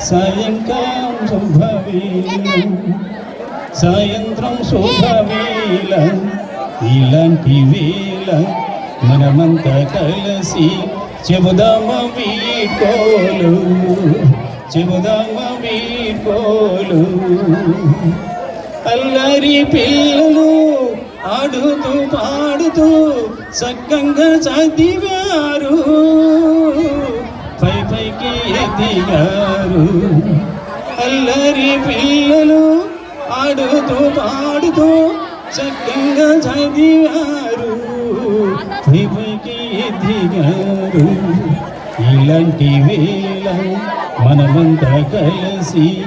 సాయంకాలం శుభవేళ సాయంత్రం శుభవేళ ఇలాంటి వేళ మనమంతా కలిసి చెబుదామ వీడ్కోలు చెబుదామ వీడ్కోలు. అల్లరి పిల్లలు ఆడుతూ పాడుతూ సక్కంగా చదివారు, పైకి ఎదిగారు. అల్లరి పిల్లలు ఆడుతూ పాడుతూ చక్కగా చదివారు, పైకి ఎదిగారు. ఇలాంటి వేళ మనమంతా కలిసి